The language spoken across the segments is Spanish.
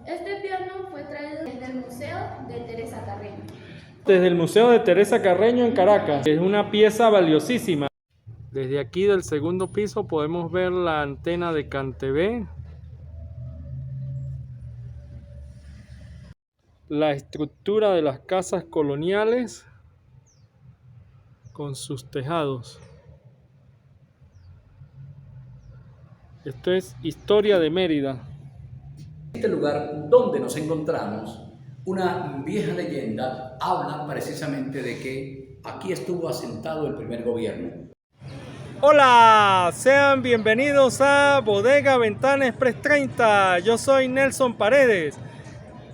Este piano fue traído desde el Museo de Teresa Carreño. Desde el Museo de Teresa Carreño en Caracas. Es una pieza valiosísima. Desde aquí del segundo piso podemos ver la antena de CanTV, la estructura de las casas coloniales con sus tejados. Esto es historia de Mérida. Este lugar donde nos encontramos, una vieja leyenda habla precisamente de que aquí estuvo asentado el primer gobierno. Hola, sean bienvenidos a Bodega Ventana Express 30. Yo soy Nelson Paredes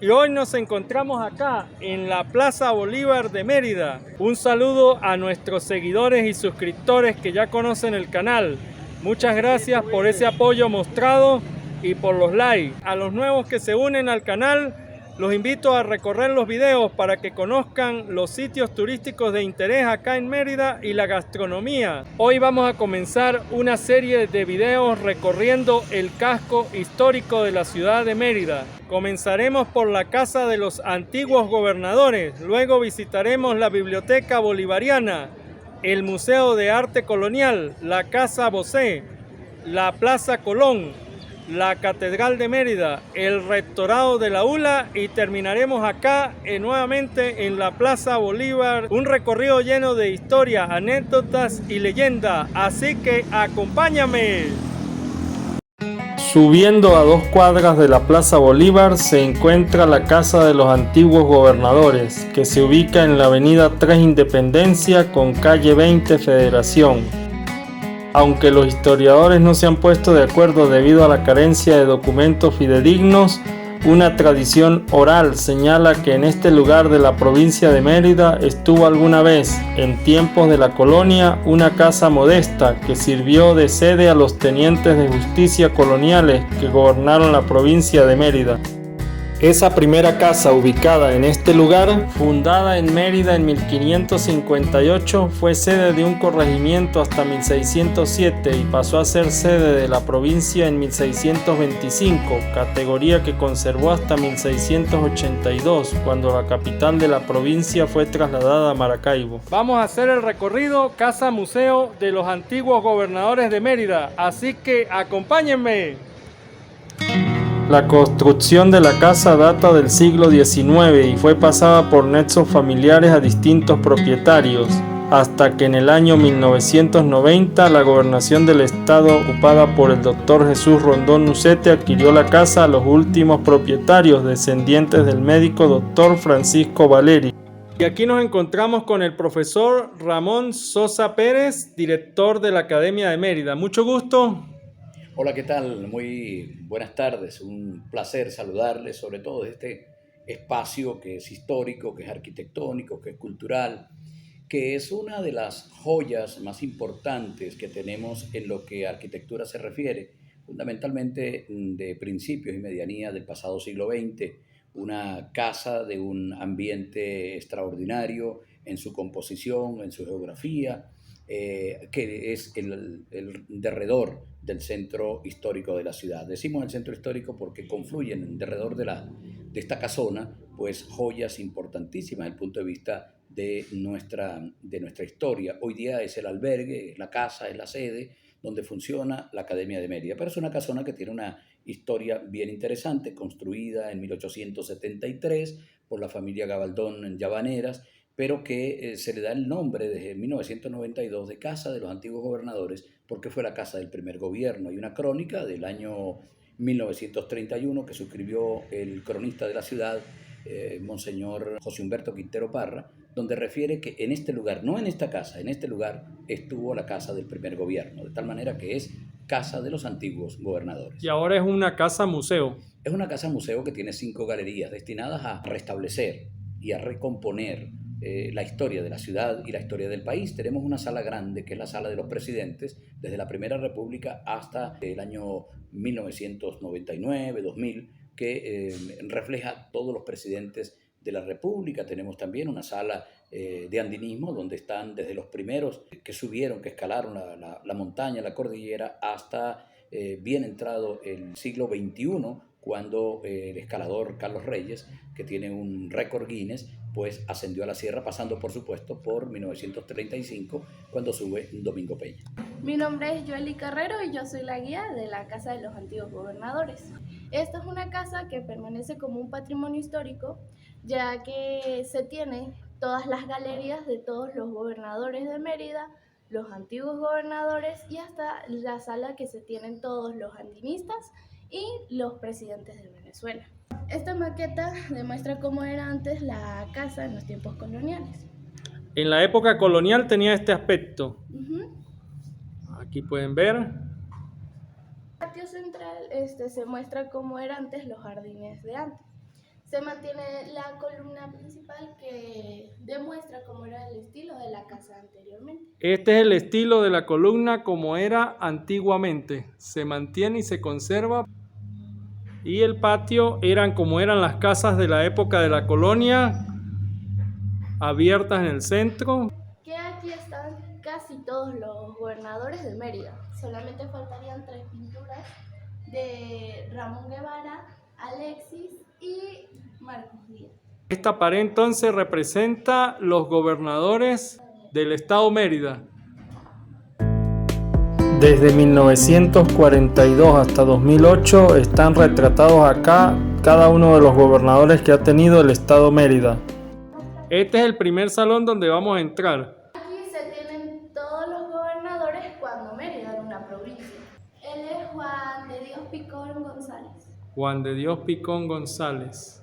y hoy nos encontramos acá en la Plaza Bolívar de Mérida. Un saludo a nuestros seguidores y suscriptores que ya conocen el canal. Muchas gracias por ese apoyo mostrado y por los likes. A los nuevos que se unen al canal, los invito a recorrer los videos para que conozcan los sitios turísticos de interés acá en Mérida y la gastronomía. Hoy vamos a comenzar una serie de videos recorriendo el casco histórico de la ciudad de Mérida. Comenzaremos por la casa de los antiguos gobernadores, luego visitaremos la Biblioteca Bolivariana, el Museo de Arte Colonial, la Casa Bosé, la Plaza Colón, la Catedral de Mérida, el Rectorado de la ULA y terminaremos acá nuevamente en la Plaza Bolívar. Un recorrido lleno de historia, anécdotas y leyenda, así que acompáñame. Subiendo a 2 cuadras de la Plaza Bolívar se encuentra la Casa de los Antiguos Gobernadores, que se ubica en la avenida 3 Independencia con calle 20 Federación. Aunque los historiadores no se han puesto de acuerdo debido a la carencia de documentos fidedignos, una tradición oral señala que en este lugar de la provincia de Mérida estuvo alguna vez, en tiempos de la colonia, una casa modesta que sirvió de sede a los tenientes de justicia coloniales que gobernaron la provincia de Mérida. Esa primera casa ubicada en este lugar, fundada en Mérida en 1558, fue sede de un corregimiento hasta 1607 y pasó a ser sede de la provincia en 1625, categoría que conservó hasta 1682, cuando la capital de la provincia fue trasladada a Maracaibo. Vamos a hacer el recorrido Casa Museo de los antiguos gobernadores de Mérida, así que acompáñenme. La construcción de la casa data del siglo XIX y fue pasada por nexos familiares a distintos propietarios, hasta que en el año 1990 la gobernación del estado ocupada por el doctor Jesús Rondón Nucete adquirió la casa a los últimos propietarios, descendientes del médico doctor Francisco Valeri. Y aquí nos encontramos con el profesor Ramón Sosa Pérez, director de la Academia de Mérida. Mucho gusto. Hola, ¿qué tal? Muy buenas tardes. Un placer saludarles, sobre todo de este espacio que es histórico, que es arquitectónico, que es cultural, que es una de las joyas más importantes que tenemos en lo que a arquitectura se refiere, fundamentalmente de principios y medianía del pasado siglo XX, una casa de un ambiente extraordinario en su composición, en su geografía, que es el derredor del centro histórico de la ciudad. Decimos el centro histórico porque confluyen en derredor de esta casona, pues joyas importantísimas desde el punto de vista de nuestra historia. Hoy día es el albergue, es la casa, es la sede donde funciona la Academia de Mérida, pero es una casona que tiene una historia bien interesante, construida en 1873 por la familia Gabaldón en Llavaneras, pero que se le da el nombre desde 1992 de Casa de los Antiguos Gobernadores porque fue la casa del primer gobierno. Hay una crónica del año 1931 que suscribió el cronista de la ciudad, Monseñor José Humberto Quintero Parra, donde refiere que en este lugar, no en esta casa, en este lugar estuvo la casa del primer gobierno, de tal manera que es Casa de los Antiguos Gobernadores. Y ahora es una casa museo. Es una casa museo que tiene 5 galerías destinadas a restablecer y a recomponer la historia de la ciudad y la historia del país. Tenemos una sala grande, que es la sala de los presidentes, desde la Primera República hasta el año 1999, 2000, que refleja todos los presidentes de la República. Tenemos también una sala de andinismo, donde están desde los primeros que subieron, que escalaron la montaña, la cordillera, hasta bien entrado el siglo XXI, cuando el escalador Carlos Reyes, que tiene un récord Guinness, pues ascendió a la sierra, pasando por supuesto por 1935, cuando sube Domingo Peña. Mi nombre es Joely Carrero y yo soy la guía de la Casa de los Antiguos Gobernadores. Esta es una casa que permanece como un patrimonio histórico, ya que se tienen todas las galerías de todos los gobernadores de Mérida, los antiguos gobernadores y hasta la sala que se tienen todos los andinistas y los presidentes de Venezuela. Esta maqueta demuestra cómo era antes la casa en los tiempos coloniales. En la época colonial tenía este aspecto. Uh-huh. Aquí pueden ver. El patio central se muestra cómo eran antes los jardines de antes. Se mantiene la columna principal que demuestra cómo era el estilo de la casa anteriormente. Este es el estilo de la columna como era antiguamente. Se mantiene y se conserva. Y el patio eran como eran las casas de la época de la colonia, abiertas en el centro. Que aquí están casi todos los gobernadores de Mérida. Solamente faltarían 3 pinturas de Ramón Guevara, Alexis y Marcos Díaz. Esta pared entonces representa los gobernadores del estado Mérida. Desde 1942 hasta 2008 están retratados acá cada uno de los gobernadores que ha tenido el estado Mérida. Este es el primer salón donde vamos a entrar. Aquí se tienen todos los gobernadores cuando Mérida era una provincia. Él es Juan de Dios Picón González. Juan de Dios Picón González.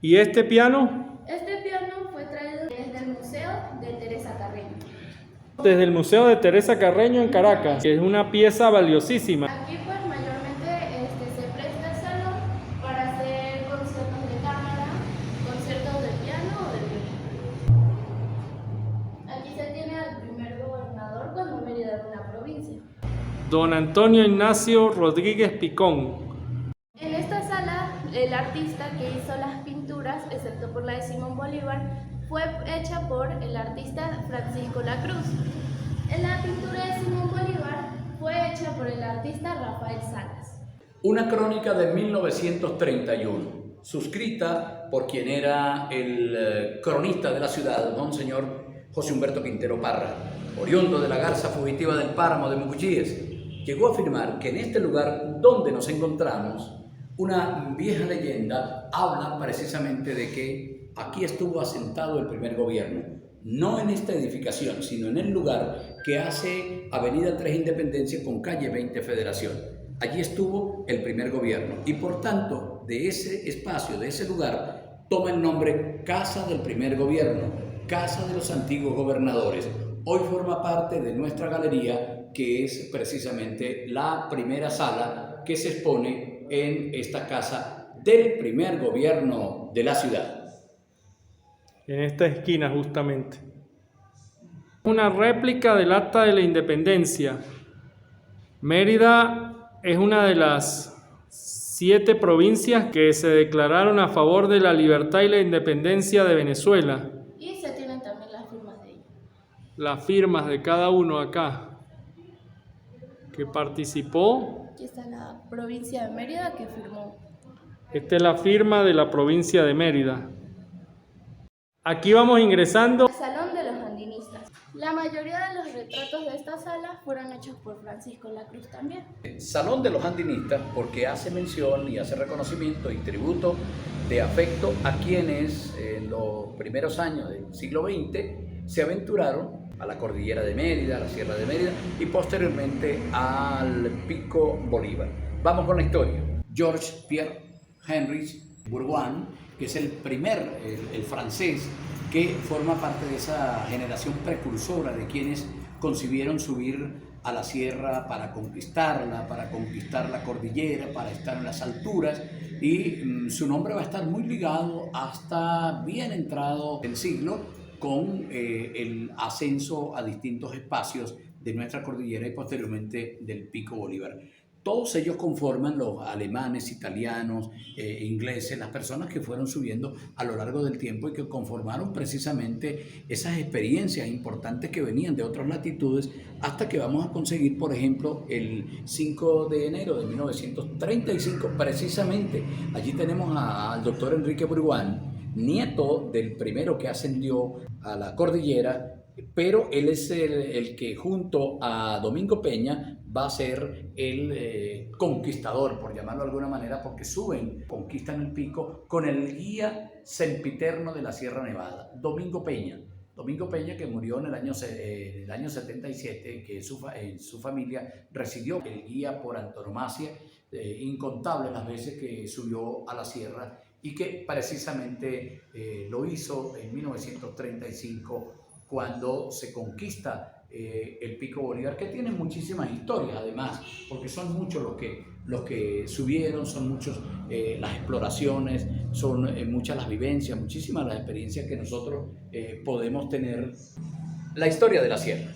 ¿Y este piano? Este piano fue traído desde el Museo de Teresa Carreño. Desde el Museo de Teresa Carreño en Caracas, que es una pieza valiosísima. Aquí pues mayormente se presta el salón para hacer conciertos de cámara, conciertos de piano o de violín. Aquí se tiene al primer gobernador cuando Mérida era una provincia. Don Antonio Ignacio Rodríguez Picón. En esta sala, el artista que hizo las pinturas, excepto por la de Simón Bolívar, fue hecha por el artista Francisco La Cruz. La pintura de Simón Bolívar fue hecha por el artista Rafael Salas. Una crónica de 1931, suscrita por quien era el cronista de la ciudad, monseñor José Humberto Quintero Parra, oriundo de la garza fugitiva del páramo de Mucuchíes. Llegó a afirmar que en este lugar donde nos encontramos, una vieja leyenda habla precisamente de que aquí estuvo asentado el primer gobierno, no en esta edificación, sino en el lugar que hace Avenida 3 Independencia con calle 20 Federación. Allí estuvo el primer gobierno y por tanto de ese espacio, de ese lugar, toma el nombre Casa del Primer Gobierno, Casa de los Antiguos Gobernadores. Hoy forma parte de nuestra galería, que es precisamente la primera sala que se expone en esta casa del primer gobierno de la ciudad. En esta esquina justamente. Una réplica del Acta de la Independencia. Mérida es una de las 7 provincias que se declararon a favor de la libertad y la independencia de Venezuela. Y se tienen también las firmas de ellos. Las firmas de cada uno acá que participó. Aquí está la provincia de Mérida que firmó. Esta es la firma de la provincia de Mérida. Aquí vamos ingresando. El Salón de los Andinistas. La mayoría de los retratos de esta sala fueron hechos por Francisco La Cruz también. Salón de los Andinistas porque hace mención y hace reconocimiento y tributo de afecto a quienes en los primeros años del siglo XX se aventuraron a la cordillera de Mérida, a la sierra de Mérida y posteriormente al Pico Bolívar. Vamos con la historia. Georges Pierre Henry Bourgoin, que es el francés que forma parte de esa generación precursora de quienes concibieron subir a la sierra para conquistar la cordillera, para estar en las alturas, y su nombre va a estar muy ligado hasta bien entrado el siglo con el ascenso a distintos espacios de nuestra cordillera y posteriormente del Pico Bolívar. Todos ellos conforman los alemanes, italianos, ingleses, las personas que fueron subiendo a lo largo del tiempo y que conformaron precisamente esas experiencias importantes que venían de otras latitudes, hasta que vamos a conseguir, por ejemplo, el 5 de enero de 1935, precisamente. Allí tenemos al doctor Enrique Bruguán, nieto del primero que ascendió a la cordillera, pero él es el que junto a Domingo Peña va a ser el conquistador, por llamarlo de alguna manera, porque suben, conquistan el pico con el guía sempiterno de la Sierra Nevada, Domingo Peña. Domingo Peña, que murió en el año 77, que en su familia residió el guía por antonomasia, incontables las veces que subió a la sierra, y que precisamente lo hizo en 1935, cuando se conquista el Pico Bolívar, que tiene muchísimas historias además, porque son muchos los que subieron, son muchos las exploraciones, son muchas las vivencias, muchísimas las experiencias que nosotros podemos tener. La historia de la sierra.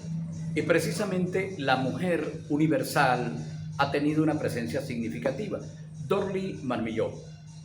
Y precisamente la mujer universal ha tenido una presencia significativa. Dorly Marmillot,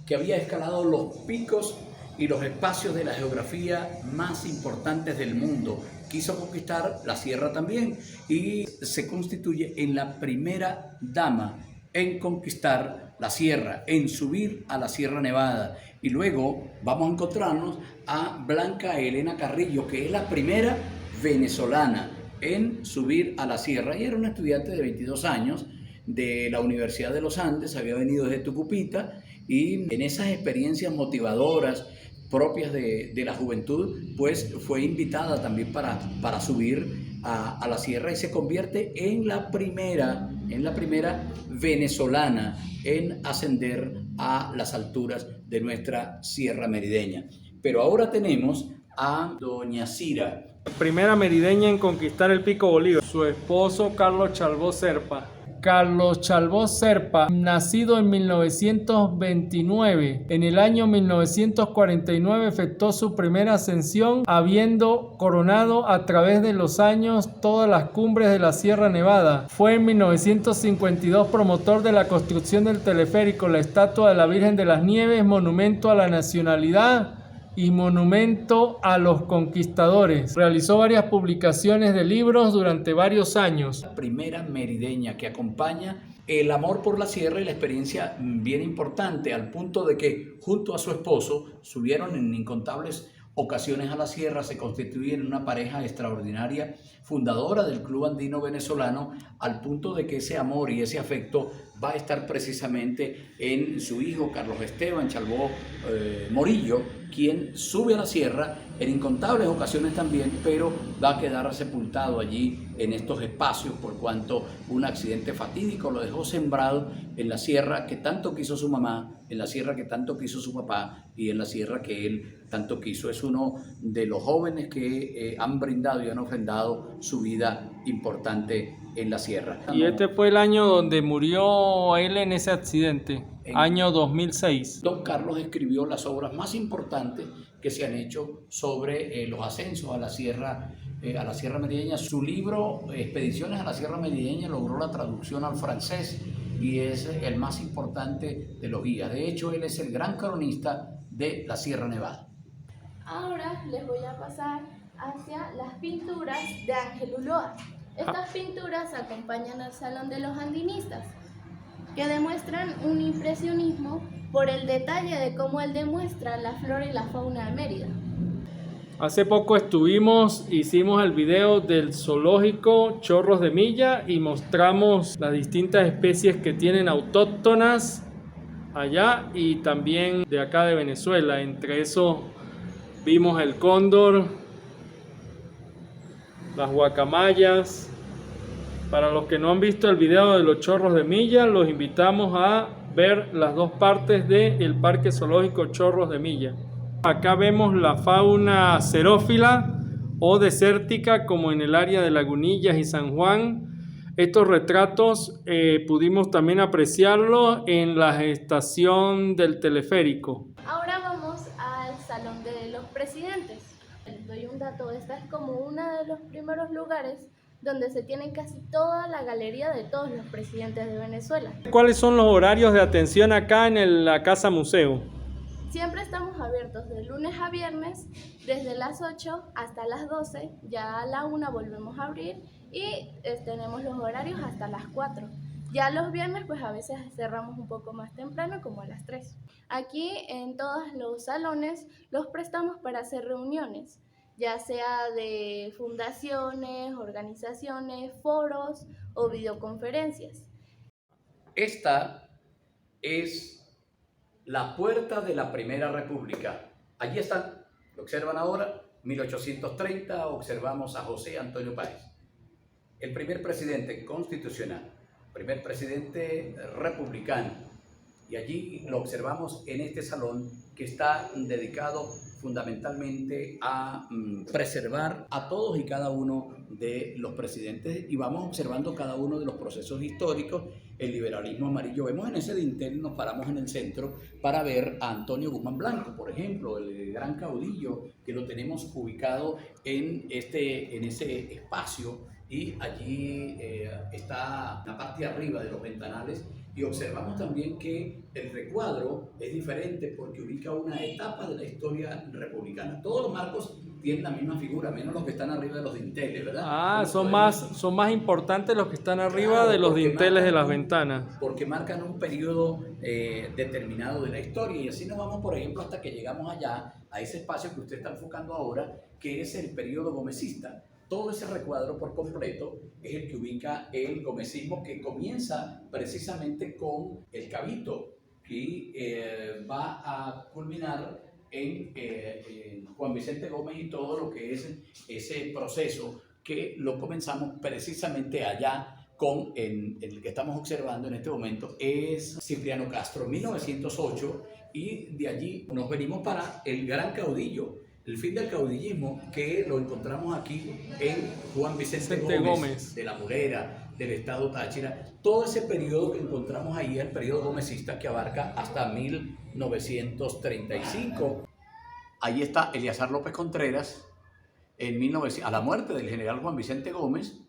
que había escalado los picos y los espacios de la geografía más importantes del mundo, quiso conquistar la sierra también y se constituye en la primera dama en conquistar la sierra, en subir a la Sierra Nevada. Y luego vamos a encontrarnos a Blanca Elena Carrillo, que es la primera venezolana en subir a la sierra, y era una estudiante de 22 años de la Universidad de los Andes, había venido desde Tucupita, y en esas experiencias motivadoras propias de la juventud, pues fue invitada también para subir a la sierra, y se convierte en la primera venezolana en ascender a las alturas de nuestra Sierra Merideña. Pero ahora tenemos a doña Cira. Primera merideña en conquistar el Pico Bolívar, su esposo Carlos Chalbó Serpa. Carlos Chalbó Serpa, nacido en 1929, en el año 1949 efectuó su primera ascensión, habiendo coronado a través de los años todas las cumbres de la Sierra Nevada. Fue en 1952 promotor de la construcción del teleférico, la estatua de la Virgen de las Nieves, monumento a la nacionalidad y monumento a los conquistadores. Realizó varias publicaciones de libros durante varios años. La primera merideña que acompaña el amor por la sierra y la experiencia bien importante, al punto de que junto a su esposo subieron en incontables ocasiones a la sierra, se constituyen en una pareja extraordinaria, fundadora del Club Andino Venezolano, al punto de que ese amor y ese afecto va a estar precisamente en su hijo Carlos Esteban Chalbó Morillo, quien sube a la sierra en incontables ocasiones también, pero va a quedar sepultado allí en estos espacios por cuanto un accidente fatídico lo dejó sembrado en la sierra que tanto quiso su mamá, en la sierra que tanto quiso su papá y en la sierra que él tanto quiso. Es uno de los jóvenes que han brindado y han ofrendado su vida importante en la sierra. Y este fue el año donde murió él en ese accidente, año 2006. Don Carlos escribió las obras más importantes que se han hecho sobre los ascensos a la Sierra Merideña. Su libro Expediciones a la Sierra Merideña logró la traducción al francés y es el más importante de los guías. De hecho, él es el gran cronista de la Sierra Nevada. Ahora les voy a pasar hacia las pinturas de Ángel Ulloa. Estas pinturas acompañan al Salón de los Andinistas, que demuestran un impresionismo por el detalle de cómo él demuestra la flora y la fauna de Mérida. Hace poco hicimos el video del zoológico Chorros de Milla y mostramos las distintas especies que tienen autóctonas allá y también de acá de Venezuela. Entre eso vimos el cóndor, las guacamayas. Para los que no han visto el video de los Chorros de Milla, los invitamos a ver las dos partes del Parque Zoológico Chorros de Milla. Acá vemos la fauna xerófila o desértica, como en el área de Lagunillas y San Juan. Estos retratos pudimos también apreciarlos en la estación del teleférico. Ahora vamos al Salón de los Presidentes. Les doy un dato, esta es como uno de los primeros lugares donde se tiene casi toda la galería de todos los presidentes de Venezuela. ¿Cuáles son los horarios de atención acá en la Casa Museo? Siempre estamos abiertos de lunes a viernes, desde las 8 hasta las 12, ya a la 1 volvemos a abrir y tenemos los horarios hasta las 4. Ya los viernes pues a veces cerramos un poco más temprano, como a las 3. Aquí en todos los salones los prestamos para hacer reuniones, ya sea de fundaciones, organizaciones, foros o videoconferencias. Esta es la puerta de la Primera República. Allí están, lo observan ahora, 1830, observamos a José Antonio Páez, el primer presidente constitucional, primer presidente republicano. Y allí lo observamos en este salón que está dedicado fundamentalmente a preservar a todos y cada uno de los presidentes, y vamos observando cada uno de los procesos históricos. El liberalismo amarillo, vemos en ese dintel, nos paramos en el centro para ver a Antonio Guzmán Blanco, por ejemplo, el gran caudillo que lo tenemos ubicado en ese espacio, y allí está la parte de arriba de los ventanales. Y observamos también que el recuadro es diferente porque ubica una etapa de la historia republicana. Todos los marcos tienen la misma figura, menos los que están arriba de los dinteles, ¿verdad? Son más importantes los que están arriba, claro, de los dinteles de las ventanas. Porque marcan un periodo determinado de la historia, y así nos vamos, por ejemplo, hasta que llegamos allá, a ese espacio que usted está enfocando ahora, que es el periodo gomecista. Todo ese recuadro por completo es el que ubica el gomecismo, que comienza precisamente con el Cabito, que va a culminar en Juan Vicente Gómez y todo lo que es ese proceso, que lo comenzamos precisamente allá con el que estamos observando en este momento, es Cipriano Castro, 1908, y de allí nos venimos para el gran caudillo, el fin del caudillismo, que lo encontramos aquí en Juan Vicente Gómez, de la Murera, del estado Táchira. Todo ese periodo que encontramos ahí, el periodo gomecista, que abarca hasta 1935. Ahí está Eleazar López Contreras, a la muerte del general Juan Vicente Gómez,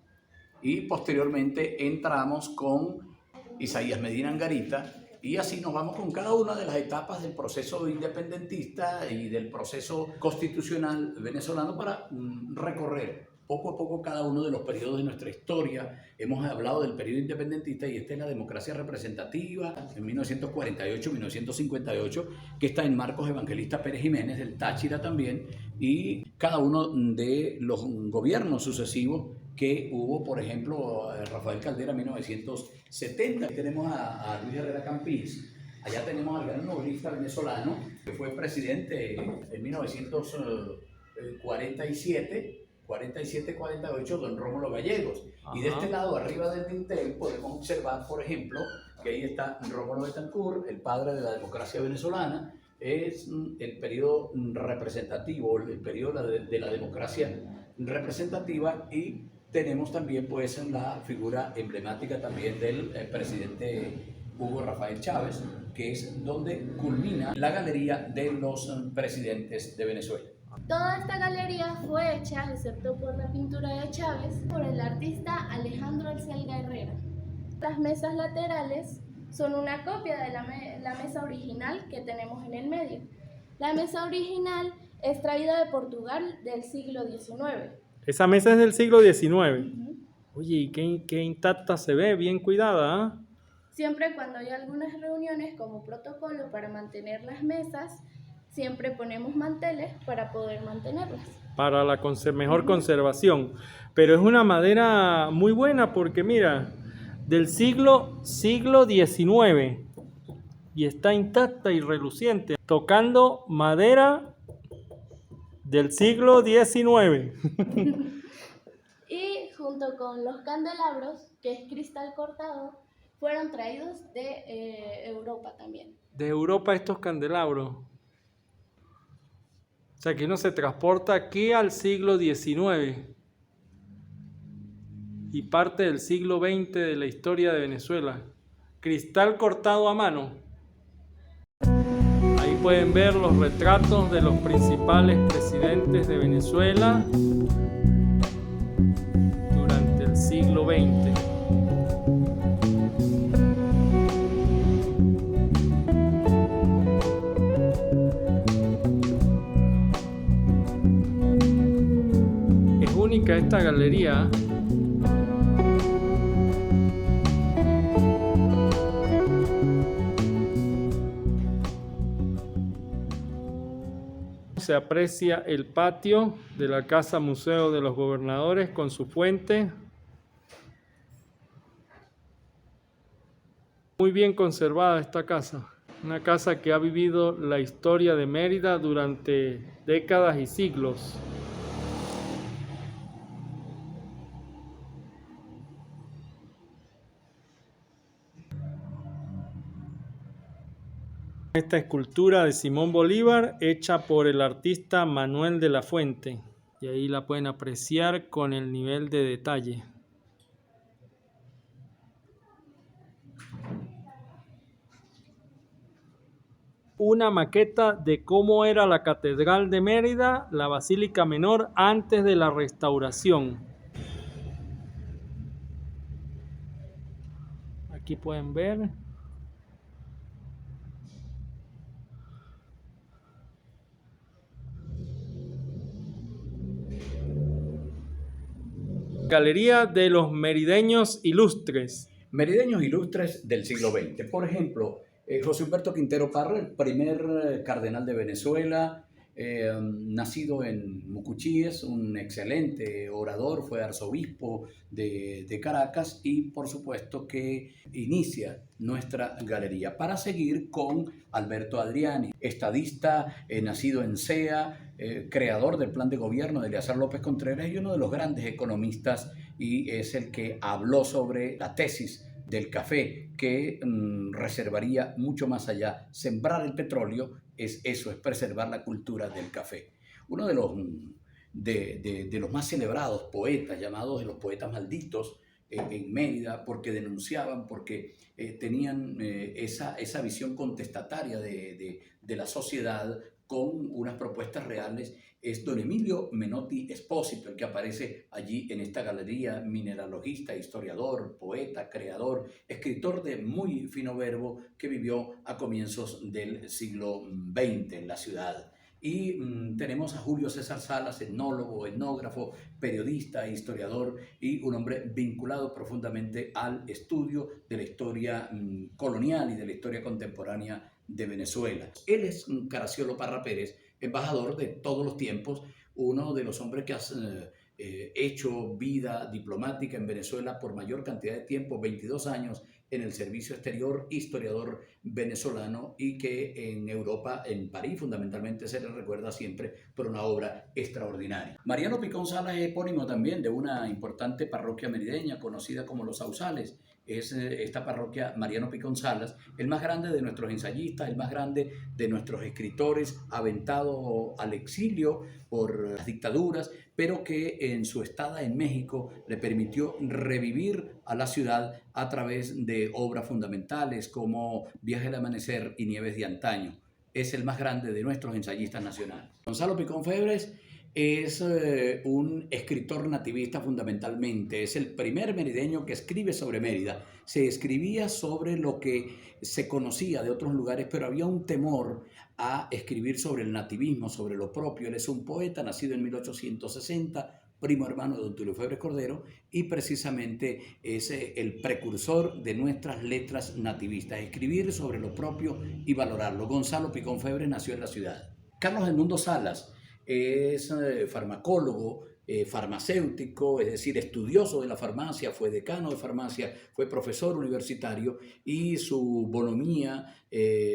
y posteriormente entramos con Isaías Medina Angarita. Y así nos vamos con cada una de las etapas del proceso independentista y del proceso constitucional venezolano para recorrer poco a poco cada uno de los periodos de nuestra historia. Hemos hablado del periodo independentista, y esta es la democracia representativa en 1948-1958, que está en Marcos Evangelista Pérez Jiménez, del Táchira también, y cada uno de los gobiernos sucesivos que hubo, por ejemplo, Rafael Caldera, 1970. Aquí tenemos a Luis Herrera Campins. Allá tenemos al gran novelista venezolano que fue presidente en 1947-48, don Rómulo Gallegos. Ajá. Y de este lado, arriba del dintel, podemos observar, por ejemplo, que ahí está Rómulo Betancourt, el padre de la democracia venezolana. Es el periodo representativo, el periodo de la democracia representativa, y tenemos también pues la figura emblemática también del presidente Hugo Rafael Chávez, que es donde culmina la galería de los presidentes de Venezuela. Toda esta galería fue hecha, excepto por la pintura de Chávez, por el artista Alejandro Elcelga Herrera. Las mesas laterales son una copia de la mesa original que tenemos en el medio. La mesa original es traída de Portugal del siglo XIX. Esa mesa es del siglo XIX. Uh-huh. Oye, y qué intacta se ve, bien cuidada, ¿eh? Siempre cuando hay algunas reuniones como protocolo para mantener las mesas, siempre ponemos manteles para poder mantenerlas. Para la mejor conservación. Pero es una madera muy buena porque mira, del siglo XIX, y está intacta y reluciente, tocando madera del siglo XIX. Y junto con los candelabros, que es cristal cortado, fueron traídos de Europa también. De Europa estos candelabros. O sea que uno se transporta aquí al siglo XIX y parte del siglo XX de la historia de Venezuela. Cristal cortado a mano. Ahí pueden ver los retratos de los principales presidentes de Venezuela durante el siglo XX. Es única esta galería. Se aprecia el patio de la Casa Museo de los Gobernadores con su fuente. Muy bien conservada esta casa, una casa que ha vivido la historia de Mérida durante décadas y siglos. Esta escultura de Simón Bolívar hecha por el artista Manuel de la Fuente, y ahí la pueden apreciar con el nivel de detalle. Una maqueta de cómo era la Catedral de Mérida, la Basílica Menor, antes de la restauración. Aquí pueden ver. Galería de los Merideños Ilustres. Merideños ilustres del siglo XX. Por ejemplo, José Humberto Quintero Parra, el primer cardenal de Venezuela, nacido en Mucuchíes, un excelente orador, fue arzobispo de Caracas y por supuesto que inicia nuestra galería para seguir con Alberto Adriani, estadista, nacido en CEA, creador del plan de gobierno de Eleazar López Contreras y uno de los grandes economistas, y es el que habló sobre la tesis del café, que reservaría mucho más allá. Sembrar el petróleo es eso, es preservar la cultura del café. Uno de los más celebrados poetas, llamados de los poetas malditos, en Mérida, porque denunciaban, porque tenían esa visión contestataria de la sociedad con unas propuestas reales, es don Emilio Menotti Espósito, el que aparece allí en esta galería, mineralogista, historiador, poeta, creador, escritor de muy fino verbo que vivió a comienzos del siglo XX en la ciudad. Y tenemos a Julio César Salas, etnólogo, etnógrafo, periodista, historiador y un hombre vinculado profundamente al estudio de la historia colonial y de la historia contemporánea de Venezuela. Él es Caraciolo Parra Pérez, embajador de todos los tiempos, uno de los hombres que ha hecho vida diplomática en Venezuela por mayor cantidad de tiempo, 22 años en el servicio exterior, historiador venezolano, y que en Europa, en París fundamentalmente, se le recuerda siempre por una obra extraordinaria. Mariano Picón Salas es epónimo también de una importante parroquia merideña conocida como Los Sausales. Es esta parroquia Mariano Picón Salas, el más grande de nuestros ensayistas, el más grande de nuestros escritores, aventado al exilio por las dictaduras, pero que en su estada en México le permitió revivir a la ciudad a través de obras fundamentales como Viaje al Amanecer y Nieves de Antaño. Es el más grande de nuestros ensayistas nacionales. Gonzalo Picón Febres es un escritor nativista fundamentalmente, es el primer merideño que escribe sobre Mérida. Se escribía sobre lo que se conocía de otros lugares, pero había un temor a escribir sobre el nativismo, sobre lo propio. Él es un poeta nacido en 1860, primo hermano de don Tulio Febres Cordero, y precisamente es el precursor de nuestras letras nativistas, escribir sobre lo propio y valorarlo. Gonzalo Picón Febres nació en la ciudad. Carlos Edmundo Salas es farmacólogo, farmacéutico, es decir, estudioso de la farmacia, fue decano de farmacia, fue profesor universitario, y su bonomía,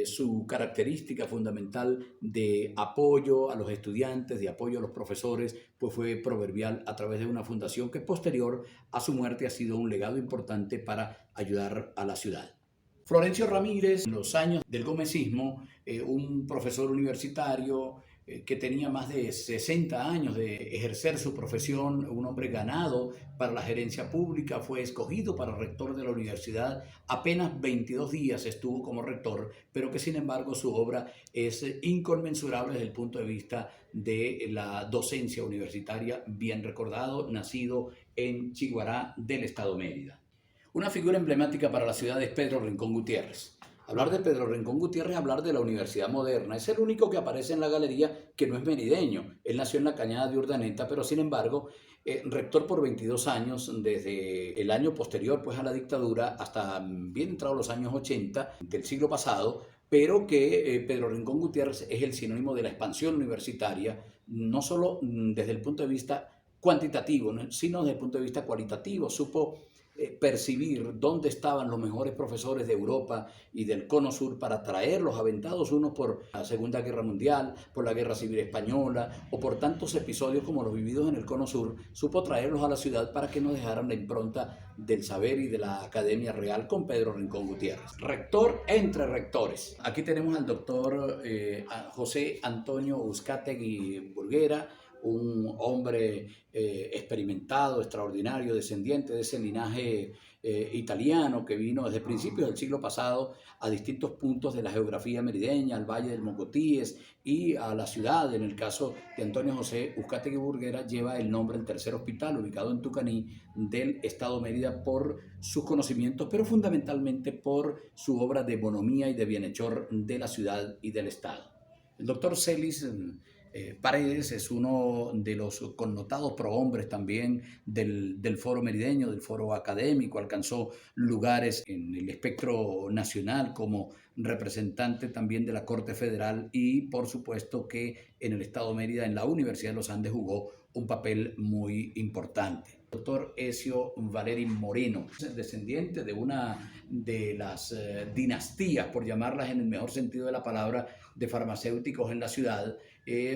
su característica fundamental de apoyo a los estudiantes, de apoyo a los profesores, pues fue proverbial a través de una fundación que posterior a su muerte ha sido un legado importante para ayudar a la ciudad. Florencio Ramírez, en los años del gomecismo, un profesor universitario, que tenía más de 60 años de ejercer su profesión, un hombre ganado para la gerencia pública, fue escogido para rector de la universidad. Apenas 22 días estuvo como rector, pero que sin embargo su obra es inconmensurable desde el punto de vista de la docencia universitaria. Bien recordado, nacido en Chiguará del estado Mérida. Una figura emblemática para la ciudad es Pedro Rincón Gutiérrez. Hablar de Pedro Rincón Gutiérrez es hablar de la Universidad Moderna. Es el único que aparece en la galería que no es merideño. Él nació en la Cañada de Urdaneta, pero sin embargo, rector por 22 años, desde el año posterior pues, a la dictadura hasta bien entrados los años 80 del siglo pasado, pero que Pedro Rincón Gutiérrez es el sinónimo de la expansión universitaria, no solo desde el punto de vista cuantitativo, sino desde el punto de vista cualitativo. Supo percibir dónde estaban los mejores profesores de Europa y del Cono Sur para traerlos aventados, unos por la Segunda Guerra Mundial, por la Guerra Civil Española o por tantos episodios como los vividos en el Cono Sur. Supo traerlos a la ciudad para que no dejaran la impronta del saber y de la Academia Real con Pedro Rincón Gutiérrez. Rector entre rectores. Aquí tenemos al doctor José Antonio Uzcategui Burguera, un hombre experimentado, extraordinario, descendiente de ese linaje italiano que vino desde principios del siglo pasado a distintos puntos de la geografía merideña, al Valle del Mocotíes y a la ciudad. En el caso de Antonio José Uzcategui Burguera lleva el nombre del tercer hospital ubicado en Tucaní del estado Mérida por sus conocimientos, pero fundamentalmente por su obra de bonomía y de bienhechor de la ciudad y del estado. El doctor Celis Paredes es uno de los connotados prohombres también del foro merideño, del foro académico. Alcanzó lugares en el espectro nacional como representante también de la Corte Federal y por supuesto que en el estado Mérida, en la Universidad de los Andes, jugó un papel muy importante. Doctor Ezio Valeri Moreno, descendiente de una de las dinastías, por llamarlas en el mejor sentido de la palabra, de farmacéuticos en la ciudad,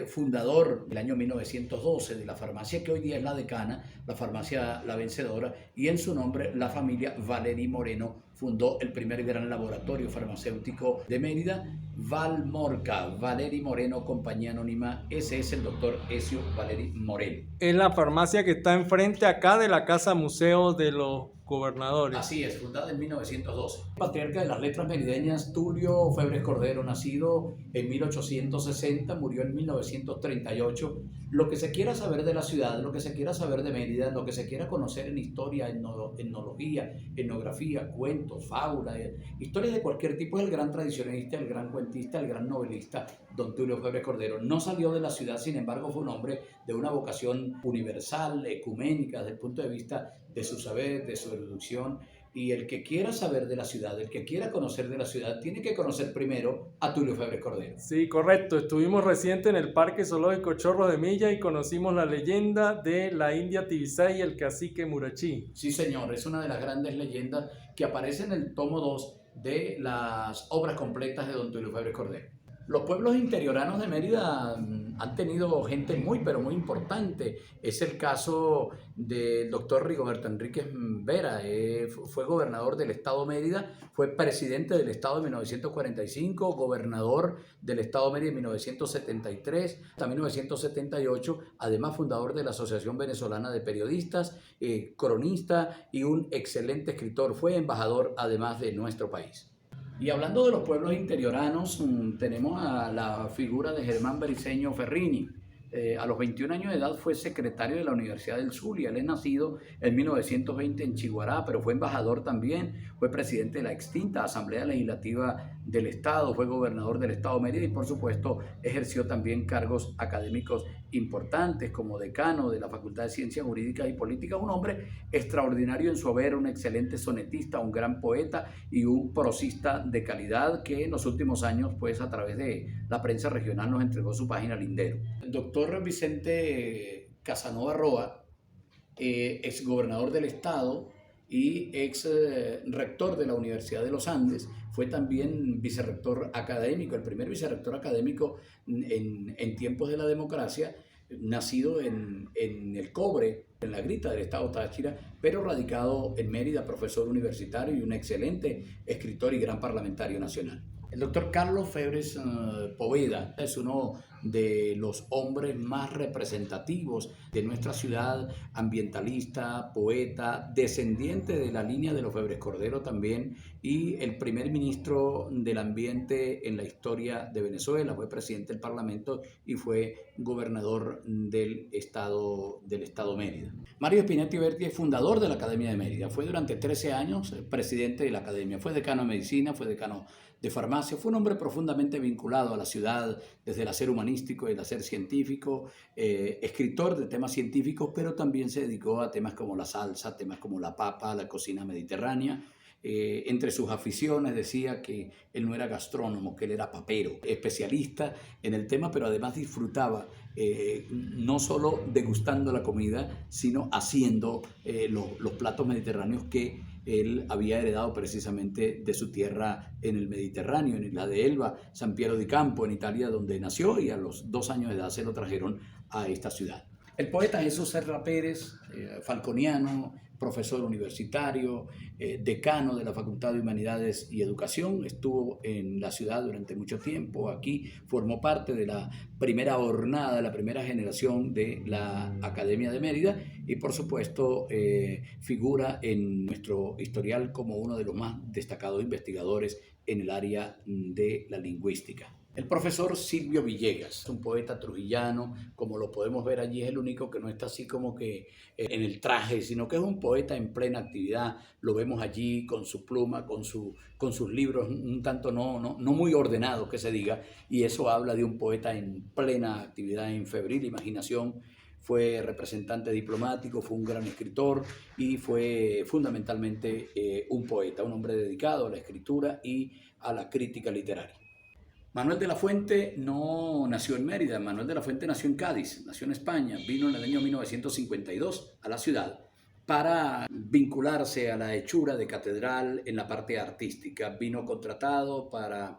fundador del año 1912 de la farmacia que hoy día es la Decana, la farmacia La Vencedora, y en su nombre la familia Valeri Moreno fundó el primer gran laboratorio farmacéutico de Mérida, Valmorca, Valeri Moreno, compañía anónima. Ese es el doctor Ezio Valeri Moreno. Es la farmacia que está enfrente acá de la Casa Museo de los Gobernadores. Así es, fundada en 1912. Patriarca de las letras merideñas, Tulio Febres Cordero, nacido en 1860, murió en 1938. Lo que se quiera saber de la ciudad, lo que se quiera saber de Mérida, lo que se quiera conocer en historia, etnología, etnografía, cuentos, fábulas, historias de cualquier tipo, es el gran tradicionalista, el gran cuentista, el gran novelista, don Tulio Febres Cordero. No salió de la ciudad, sin embargo, fue un hombre de una vocación universal, ecuménica, desde el punto de vista de su saber, de su erudición. Y el que quiera saber de la ciudad, el que quiera conocer de la ciudad, tiene que conocer primero a Tulio Febres Cordero. Sí, correcto. Estuvimos reciente en el Parque Zoológico Chorro de Milla y conocimos la leyenda de la India Tibisá y el cacique Murachí. Sí, señor, es una de las grandes leyendas que aparece en el tomo 2 de las obras completas de don Tulio Febres Cordero. Los pueblos interioranos de Mérida han tenido gente muy, pero muy importante. Es el caso del doctor Rigoberto Enríquez Vera. Fue gobernador del estado Mérida, fue presidente del estado en 1945, gobernador del estado Mérida en 1973 hasta 1978, además fundador de la Asociación Venezolana de Periodistas, cronista y un excelente escritor. Fue embajador además de nuestro país. Y hablando de los pueblos interioranos, tenemos a la figura de Germán Briceño Ferrini. A los 21 años de edad fue secretario de la Universidad del Zulia. Él es nacido en 1920 en Chiguará, pero fue embajador también, fue presidente de la extinta Asamblea Legislativa del Estado, fue gobernador del Estado Mérida y por supuesto ejerció también cargos académicos importantes como decano de la Facultad de Ciencias Jurídicas y Políticas. Un hombre extraordinario en su haber, un excelente sonetista, un gran poeta y un prosista de calidad que en los últimos años pues a través de la prensa regional nos entregó su página Lindero. El doctor Vicente Casanova Roa, ex gobernador del estado y ex rector de la Universidad de los Andes, fue también vicerrector académico, el primer vicerrector académico en tiempos de la democracia, nacido en El Cobre, en la Grita del estado Táchira, pero radicado en Mérida, profesor universitario y un excelente escritor y gran parlamentario nacional. El doctor Carlos Febres Poveda es uno de los hombres más representativos de nuestra ciudad, ambientalista, poeta, descendiente de la línea de los Febres Cordero también, y el primer ministro del ambiente en la historia de Venezuela. Fue presidente del Parlamento y fue gobernador del estado Mérida. Mario Spinetti Berti es fundador de la Academia de Mérida. Fue durante 13 años presidente de la Academia. Fue decano de medicina, fue decano de farmacia. Fue un hombre profundamente vinculado a la ciudad desde el hacer humanístico y el hacer científico, escritor de temas científicos, pero también se dedicó a temas como la salsa, temas como la papa, la cocina mediterránea. Entre sus aficiones decía que él no era gastrónomo, que él era papero, especialista en el tema, pero además disfrutaba no solo degustando la comida, sino haciendo los platos mediterráneos que él había heredado precisamente de su tierra en el Mediterráneo, en la de Elba, San Piero di Campo, en Italia, donde nació, y a los 2 años de edad se lo trajeron a esta ciudad. El poeta Jesús Serra Pérez, falconiano, profesor universitario, decano de la Facultad de Humanidades y Educación, estuvo en la ciudad durante mucho tiempo. Aquí formó parte de la primera hornada, la primera generación de la Academia de Mérida, y por supuesto figura en nuestro historial como uno de los más destacados investigadores en el área de la lingüística. El profesor Silvio Villegas, un poeta trujillano, como lo podemos ver allí, es el único que no está así como que en el traje, sino que es un poeta en plena actividad. Lo vemos allí con su pluma, con sus libros, un tanto no muy ordenados, que se diga, y eso habla de un poeta en plena actividad, en febril imaginación. Fue representante diplomático, fue un gran escritor y fue fundamentalmente un poeta, un hombre dedicado a la escritura y a la crítica literaria. Manuel de la Fuente no nació en Mérida. Manuel de la Fuente nació en Cádiz, nació en España, vino en el año 1952 a la ciudad para vincularse a la hechura de catedral en la parte artística. Vino contratado para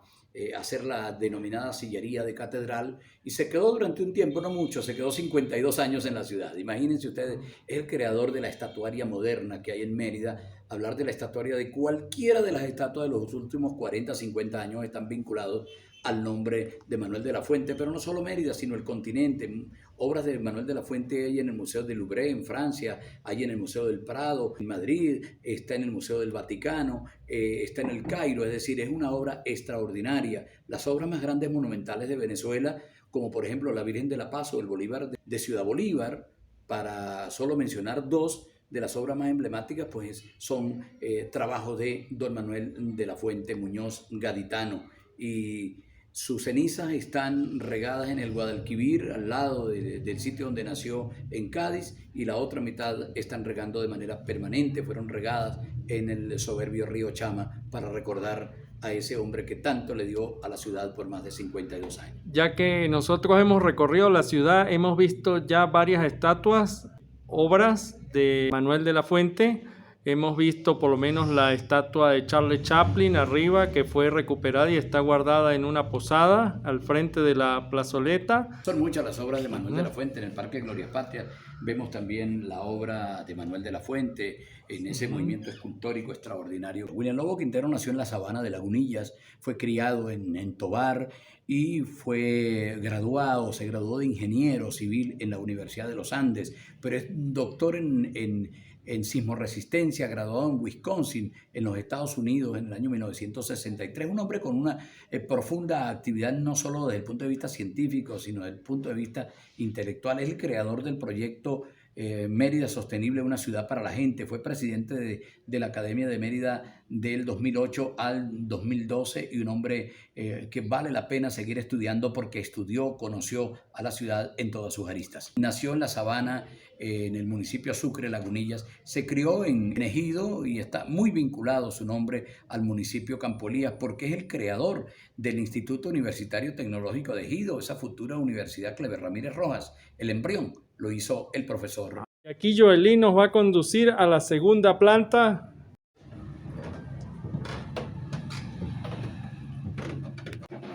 hacer la denominada sillería de catedral y se quedó durante un tiempo, no mucho, se quedó 52 años en la ciudad. Imagínense ustedes, es el creador de la estatuaria moderna que hay en Mérida. Hablar de la estatuaria de cualquiera de las estatuas de los últimos 40, 50 años están vinculados al nombre de Manuel de la Fuente, pero no solo Mérida, sino el continente. Obras de Manuel de la Fuente hay en el Museo del Louvre en Francia, hay en el Museo del Prado en Madrid, está en el Museo del Vaticano, está en el Cairo, es decir, es una obra extraordinaria. Las obras más grandes monumentales de Venezuela, como por ejemplo la Virgen de la Paz o el Bolívar de Ciudad Bolívar, para solo mencionar 2 de las obras más emblemáticas, pues son trabajos de don Manuel de la Fuente Muñoz Gaditano, y sus cenizas están regadas en el Guadalquivir, al lado del sitio donde nació en Cádiz, y la otra mitad están regando de manera permanente, fueron regadas en el soberbio río Chama para recordar a ese hombre que tanto le dio a la ciudad por más de 52 años. Ya que nosotros hemos recorrido la ciudad, hemos visto ya varias estatuas, obras de Manuel de la Fuente. Hemos visto por lo menos la estatua de Charles Chaplin arriba, que fue recuperada y está guardada en una posada al frente de la plazoleta. Son muchas las obras de Manuel de la Fuente. En el Parque Gloria Patria vemos también la obra de Manuel de la Fuente en ese movimiento escultórico extraordinario. William Lobo Quintero nació en la Sabana de Lagunillas, fue criado en Tovar y se graduó de ingeniero civil en la Universidad de los Andes, pero es doctor en sismoresistencia, graduado en Wisconsin, en los Estados Unidos, en el año 1963. Un hombre con una profunda actividad, no solo desde el punto de vista científico, sino desde el punto de vista intelectual. Es el creador del proyecto Mérida Sostenible, una ciudad para la gente. Fue presidente de la Academia de Mérida del 2008 al 2012 y un hombre que vale la pena seguir estudiando porque estudió, conoció a la ciudad en todas sus aristas. Nació en la Sabana, en el municipio Sucre, Lagunillas, se crió en Ejido y está muy vinculado su nombre al municipio Campo Elías porque es el creador del Instituto Universitario Tecnológico de Ejido, esa futura Universidad Clever Ramírez Rojas. El embrión lo hizo el profesor. Aquí Joelín nos va a conducir a la segunda planta.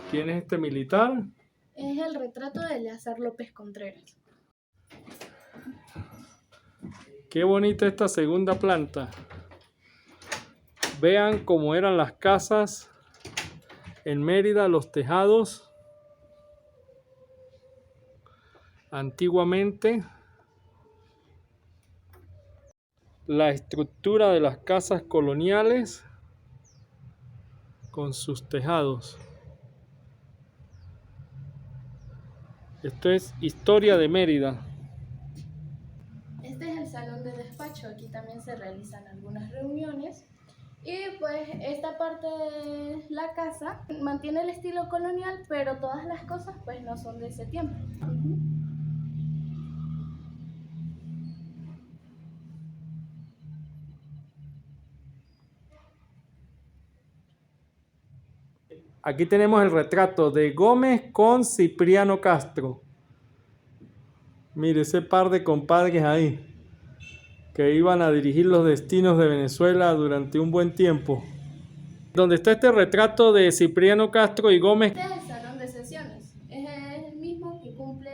¿Quién es este militar? Es el retrato de Eleazar López Contreras. Qué bonita esta segunda planta. Vean cómo eran las casas en Mérida, los tejados. Antiguamente, la estructura de las casas coloniales con sus tejados. Esto es historia de Mérida. Este es el salón de despacho, aquí también se realizan algunas reuniones. Y pues esta parte de la casa mantiene el estilo colonial, pero todas las cosas pues no son de ese tiempo. Aquí tenemos el retrato de Gómez con Cipriano Castro. Mire ese par de compadres ahí, que iban a dirigir los destinos de Venezuela durante un buen tiempo. Donde está este retrato de Cipriano Castro y Gómez. Este es el salón de sesiones. Es el mismo que cumple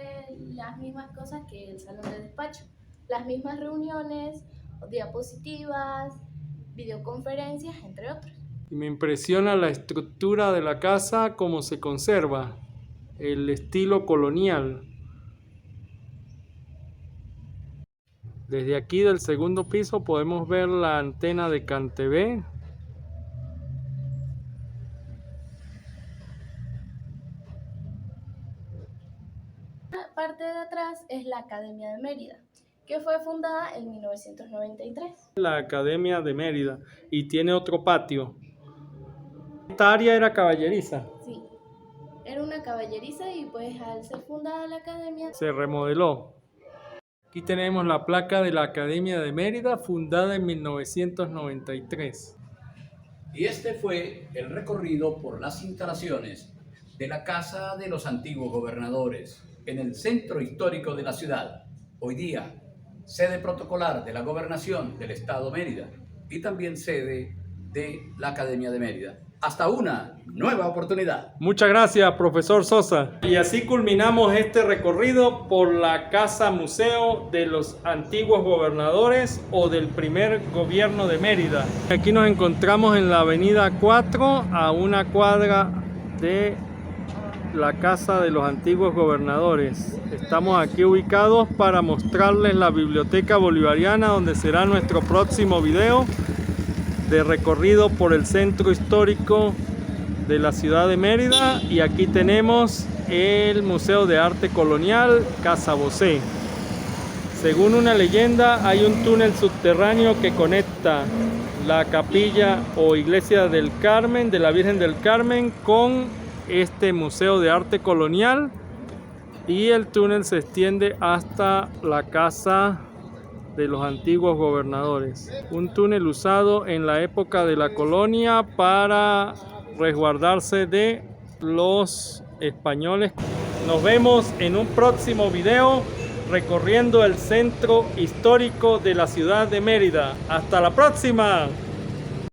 las mismas cosas que el salón de despacho. Las mismas reuniones, diapositivas, videoconferencias, entre otros. Y me impresiona la estructura de la casa, cómo se conserva, el estilo colonial. Desde aquí del segundo piso podemos ver la antena de CanTV. La parte de atrás es la Academia de Mérida, que fue fundada en 1993. La Academia de Mérida, y tiene otro patio. Esta área era caballeriza. Sí, era una caballeriza y pues al ser fundada la academia Se remodeló. Aquí tenemos la placa de la Academia de Mérida, fundada en 1993. Y este fue el recorrido por las instalaciones de la Casa de los Antiguos Gobernadores en el centro histórico de la ciudad, hoy día sede protocolar de la Gobernación del Estado Mérida y también sede de la Academia de Mérida. Hasta una nueva oportunidad. Muchas gracias, profesor Sosa. Y así culminamos este recorrido por la Casa Museo de los Antiguos Gobernadores o del primer gobierno de Mérida. Aquí nos encontramos en la avenida 4, a una cuadra de la Casa de los Antiguos Gobernadores. Estamos aquí ubicados para mostrarles la Biblioteca Bolivariana, donde será nuestro próximo video de recorrido por el centro histórico de la ciudad de Mérida. Y aquí tenemos el Museo de Arte Colonial Casa Bosé. Según una leyenda, hay un túnel subterráneo que conecta la capilla o iglesia del Carmen, de la Virgen del Carmen, con este Museo de Arte Colonial, y el túnel se extiende hasta la Casa de los Antiguos Gobernadores. Un túnel usado en la época de la colonia para resguardarse de los españoles. Nos vemos en un próximo video recorriendo el centro histórico de la ciudad de Mérida. ¡Hasta la próxima!